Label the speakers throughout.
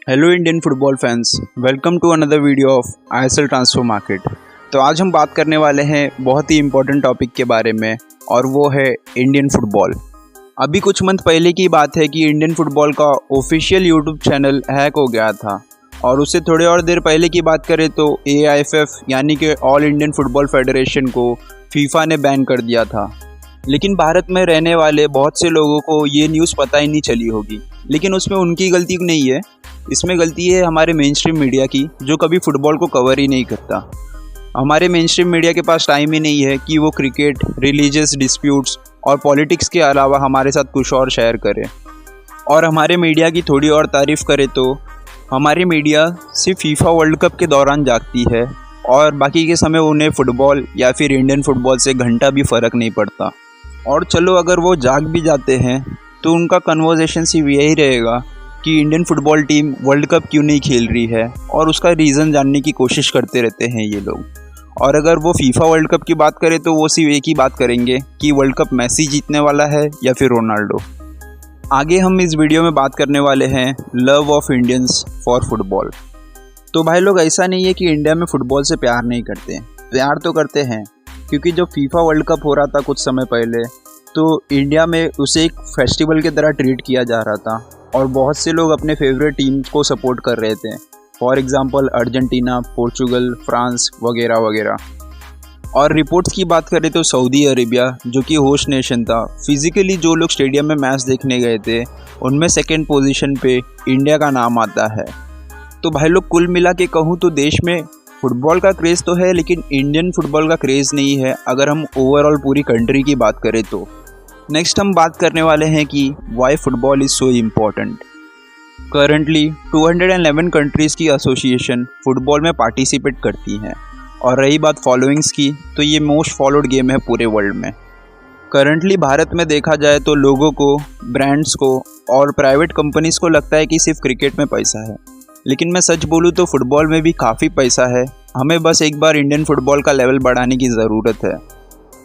Speaker 1: Hello Indian football fans, welcome to another video of ISL transfer market. तो आज हम बात करने वाले हैं बहुत ही इम्पोर्टेंट टॉपिक के बारे में और वो है इंडियन फुटबॉल। अभी कुछ मंथ पहले की बात है कि इंडियन फुटबॉल का ऑफिशियल यूट्यूब चैनल हैक हो गया था और उससे थोड़े और देर पहले की बात करें तो AIFF यानी कि ऑल इंडियन फुटबॉल फेडरेशन को फीफा ने बैन कर दिया था। लेकिन भारत में रहने वाले बहुत से लोगों को ये न्यूज़ पता ही नहीं चली होगी, लेकिन उसमें उनकी गलती नहीं है। इसमें गलती है हमारे मेन स्ट्रीम मीडिया की, जो कभी फुटबॉल को कवर ही नहीं करता। हमारे मेन स्ट्रीम मीडिया के पास टाइम ही नहीं है कि वो क्रिकेट, रिलीजियस डिस्प्यूट्स और पॉलिटिक्स के अलावा हमारे साथ कुछ और शेयर करे। और हमारे मीडिया की थोड़ी और तारीफ़ करें तो हमारी मीडिया सिर्फ फीफा वर्ल्ड कप के दौरान जागती है और बाकी के समय उन्हें फ़ुटबॉल या फिर इंडियन फुटबॉल से घंटा भी फ़र्क नहीं पड़ता। और चलो अगर वो जाग भी जाते हैं तो उनका कन्वर्सेशन सिर्फ यही रहेगा कि Indian football team world cup क्यों नहीं खेल रही है और उसका रीज़न जानने की कोशिश करते रहते हैं ये लोग। और अगर वो फीफा वर्ल्ड कप की बात करें तो वो सिर्फ एक ही बात करेंगे कि वर्ल्ड कप मेसी जीतने वाला है या फिर रोनाल्डो। आगे हम इस वीडियो में बात करने वाले हैं love of Indians for football. तो भाई लोग, ऐसा नहीं है कि इंडिया में फ़ुटबॉल से प्यार नहीं करते, प्यार तो करते हैं। क्योंकि जब फीफा वर्ल्ड कप हो रहा था कुछ समय पहले तो इंडिया में उसे एक फेस्टिवल की तरह ट्रीट किया जा रहा था और बहुत से लोग अपने फेवरेट टीम को सपोर्ट कर रहे थे। For example Argentina, Portugal, France वगैरह वगैरह। और रिपोर्ट्स की बात करें तो सऊदी अरेबिया, जो कि होस्ट नेशन था, फिजिकली जो लोग स्टेडियम में मैच देखने गए थे उनमें सेकेंड पोजीशन पे इंडिया का नाम आता है। तो भाई लोग, कुल मिला के कहूँ तो देश में फुटबॉल का क्रेज़ तो है, लेकिन इंडियन फुटबॉल का क्रेज़ नहीं है अगर हम ओवरऑल पूरी कंट्री की बात करें तो। नेक्स्ट हम बात करने वाले हैं कि why football is so important. Currently 211 countries की एसोसिएशन फुटबॉल में पार्टिसिपेट करती हैं। और रही बात फॉलोइंग्स की, तो ये मोस्ट फॉलोड गेम है पूरे वर्ल्ड में। करंटली भारत में देखा जाए तो लोगों को, ब्रांड्स को और प्राइवेट कंपनीज़ को लगता है कि सिर्फ क्रिकेट में पैसा है, लेकिन मैं सच बोलूँ तो फुटबॉल में भी काफ़ी पैसा है। हमें बस एक बार इंडियन फुटबॉल का लेवल बढ़ाने की ज़रूरत है।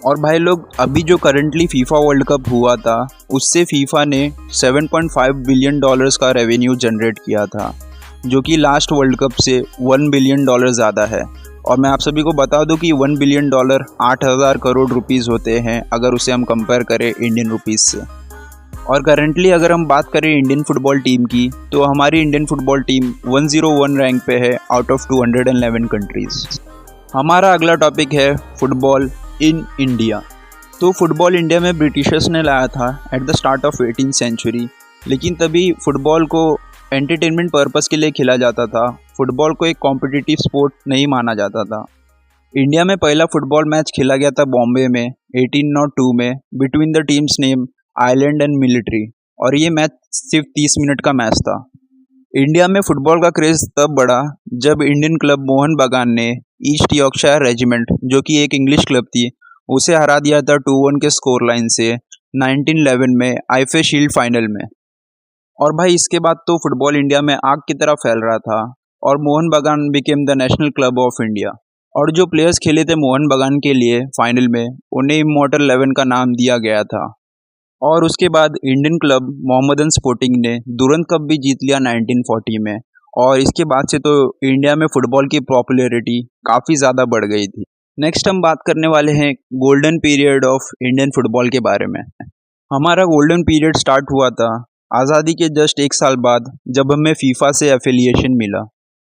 Speaker 1: और भाई लोग, अभी जो करंटली फीफा वर्ल्ड कप हुआ था उससे फीफा ने 7.5 बिलियन डॉलर्स का रेवेन्यू जनरेट किया था, जो कि लास्ट वर्ल्ड कप से 1 बिलियन डॉलर ज़्यादा है। और मैं आप सभी को बता दूं कि 1 बिलियन डॉलर 8,000 करोड़ रुपीज़ होते हैं अगर उसे हम कंपेयर करें इंडियन रुपीज़ से। और करंटली अगर हम बात करें इंडियन फुटबॉल टीम की, तो हमारी इंडियन फुटबॉल टीम 101 रैंक पे है आउट ऑफ 211 कंट्रीज़। हमारा अगला टॉपिक है फुटबॉल इन इंडिया। तो फुटबॉल इंडिया में ब्रिटिशर्स ने लाया था at the start of 18th century, लेकिन तभी फुटबॉल को एंटरटेनमेंट पर्पस के लिए खेला जाता था। फुटबॉल को एक कॉम्पिटिटिव स्पोर्ट नहीं माना जाता था। इंडिया में पहला फुटबॉल मैच खेला गया था बॉम्बे में 1802 में between the teams name island and military, और ये मैच सिर्फ 30 मिनट का मैच था। इंडिया में फुटबॉल का क्रेज़ तब बढ़ा जब इंडियन क्लब मोहन बगान ने ईस्ट यॉर्कशायर रेजिमेंट, जो कि एक इंग्लिश क्लब थी, उसे हरा दिया था 2-1 के स्कोर लाइन से 1911 में आईएफए शील्ड फाइनल में। और भाई इसके बाद तो फुटबॉल इंडिया में आग की तरह फैल रहा था और मोहन बगान became the national club of India. और जो प्लेयर्स खेले थे मोहन बगान के लिए फाइनल में, उन्हें इमॉर्टल 11 का नाम दिया गया था। और उसके बाद इंडियन क्लब मोहम्मदन स्पोर्टिंग ने दुरंत कप भी जीत लिया 1940 में। और इसके बाद से तो इंडिया में फ़ुटबॉल की पॉपुलैरिटी काफ़ी ज़्यादा बढ़ गई थी। नेक्स्ट हम बात करने वाले हैं golden period of Indian football के बारे में। हमारा गोल्डन पीरियड स्टार्ट हुआ था आज़ादी के जस्ट 1 साल बाद, जब हमें फीफा से एफिलिएशन मिला।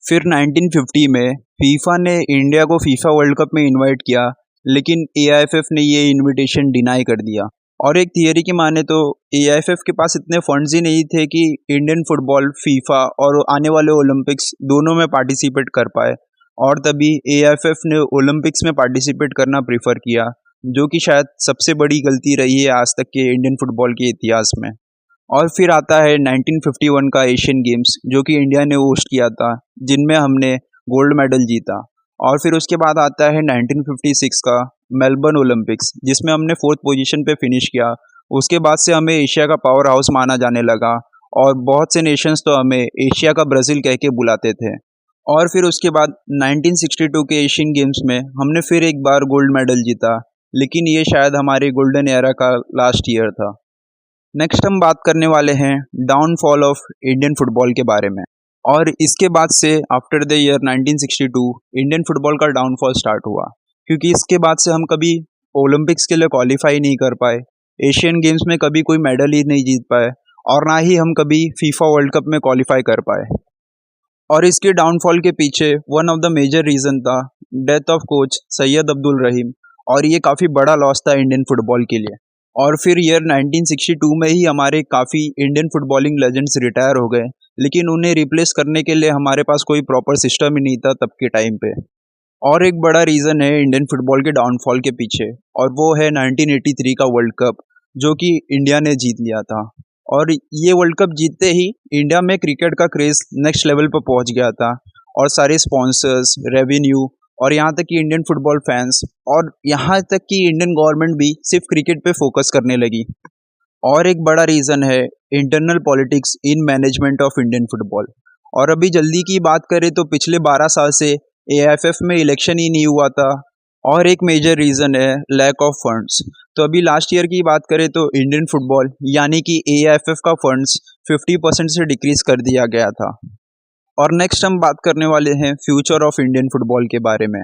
Speaker 1: फिर 1950 में फीफा ने इंडिया को फीफा वर्ल्ड कप में इन्वाइट किया, लेकिन AIFF ने ये इन्विटेशन डिनाई कर दिया। और एक थियरी की माने तो AIFF के पास इतने फंड्स ही नहीं थे कि इंडियन फुटबॉल फीफा और आने वाले ओलंपिक्स दोनों में पार्टिसिपेट कर पाए, और तभी AIFF ने ओलंपिक्स में पार्टिसिपेट करना प्रीफर किया, जो कि शायद सबसे बड़ी गलती रही है आज तक के इंडियन फुटबॉल के इतिहास में। और फिर आता है 1951 का एशियन गेम्स, जो कि इंडिया ने होस्ट किया था, जिनमें हमने गोल्ड मेडल जीता। और फिर उसके बाद आता है 1956 का मेलबर्न ओलंपिक्स, जिसमें हमने 4th पोजीशन पे फिनिश किया। उसके बाद से हमें एशिया का पावर हाउस माना जाने लगा और बहुत से नेशंस तो हमें एशिया का ब्राज़ील कह के बुलाते थे। और फिर उसके बाद 1962 के एशियन गेम्स में हमने फिर एक बार गोल्ड मेडल जीता, लेकिन ये शायद हमारे गोल्डन एरा का लास्ट ईयर था। नेक्स्ट हम बात करने वाले हैं डाउनफॉल ऑफ इंडियन फुटबॉल के बारे में। और इसके बाद से after the year 1962 Indian football का डाउनफॉल स्टार्ट हुआ, क्योंकि इसके बाद से हम कभी ओलंपिक्स के लिए क्वालिफाई नहीं कर पाए, एशियन गेम्स में कभी कोई मेडल ही नहीं जीत पाए, और ना ही हम कभी फीफा वर्ल्ड कप में क्वालिफाई कर पाए। और इसके डाउनफॉल के पीछे one of the major reason था death of coach Syed Abdul Rahim, और ये काफ़ी बड़ा लॉस था इंडियन फुटबॉल के लिए। और फिर ईयर 1962 में ही हमारे काफ़ी इंडियन फुटबॉलिंग लेजेंड्स रिटायर हो गए, लेकिन उन्हें रिप्लेस करने के लिए हमारे पास कोई प्रॉपर सिस्टम ही नहीं था तब के टाइम पे। और एक बड़ा रीज़न है इंडियन फुटबॉल के डाउनफॉल के पीछे, और वो है 1983 का वर्ल्ड कप, जो कि इंडिया ने जीत लिया था। और ये वर्ल्ड कप जीतते ही इंडिया में क्रिकेट का क्रेज़ नेक्स्ट लेवल पर पहुंच गया था, और सारे स्पॉन्सर्स, रेवेन्यू, और यहाँ तक कि इंडियन फुटबॉल फैंस, और यहाँ तक कि इंडियन गवर्नमेंट भी सिर्फ क्रिकेट पे फोकस करने लगी। और एक बड़ा रीज़न है internal politics in management of Indian football. और अभी जल्दी की बात करें तो पिछले 12 साल से एआईएफएफ में इलेक्शन ही नहीं हुआ था। और एक मेजर रीज़न है लैक ऑफ फंड्स। तो अभी लास्ट ईयर की बात करें तो इंडियन फुटबॉल यानी कि एआईएफएफ का फंड्स 50% से डिक्रीज़ कर दिया गया था। और नेक्स्ट हम बात करने वाले हैं फ्यूचर ऑफ इंडियन फुटबॉल के बारे में।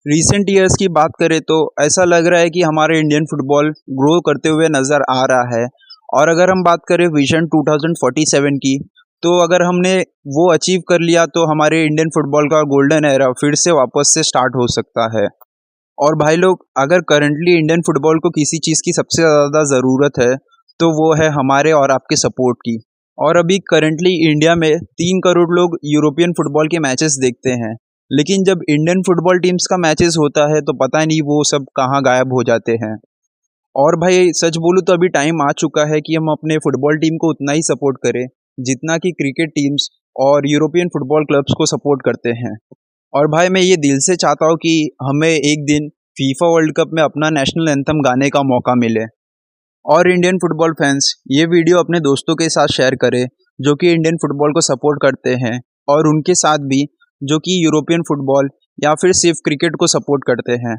Speaker 1: रिसेंट ईयर्स की बात करें तो ऐसा लग रहा है कि हमारे इंडियन फुटबॉल ग्रो करते हुए नज़र आ रहा है। और अगर हम बात करें विजन 2047 की, तो अगर हमने वो अचीव कर लिया तो हमारे इंडियन फुटबॉल का गोल्डन एरा फिर से वापस से स्टार्ट हो सकता है। और भाई लोग, अगर करंटली इंडियन फुटबॉल को किसी चीज़ की सबसे ज़्यादा ज़रूरत है तो वो है हमारे और आपके सपोर्ट की। और अभी करंटली इंडिया में 3 करोड़ लोग यूरोपियन फुटबॉल के मैचेस देखते हैं, लेकिन जब इंडियन फुटबॉल टीम्स का मैचेस होता है तो पता नहीं वो सब कहाँ गायब हो जाते हैं। और भाई सच बोलूँ तो अभी टाइम आ चुका है कि हम अपने फुटबॉल टीम को उतना ही सपोर्ट करें जितना कि क्रिकेट टीम्स और यूरोपियन फुटबॉल क्लब्स को सपोर्ट करते हैं। और भाई मैं ये दिल से चाहता हूँ कि हमें एक दिन फीफा वर्ल्ड कप में अपना नेशनल एंथम गाने का मौका मिले। और इंडियन फुटबॉल फैंस ये वीडियो अपने दोस्तों के साथ शेयर करें जो कि इंडियन फुटबॉल को सपोर्ट करते हैं, और उनके साथ भी जो कि यूरोपियन फुटबॉल या फिर सिर्फ क्रिकेट को सपोर्ट करते हैं,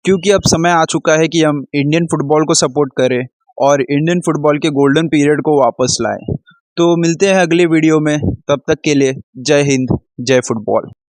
Speaker 1: क्योंकि अब समय आ चुका है कि हम इंडियन फुटबॉल को सपोर्ट करें और इंडियन फुटबॉल के गोल्डन पीरियड को वापस लाएं। तो मिलते हैं अगले वीडियो में, तब तक के लिए जय हिंद, जय फुटबॉल।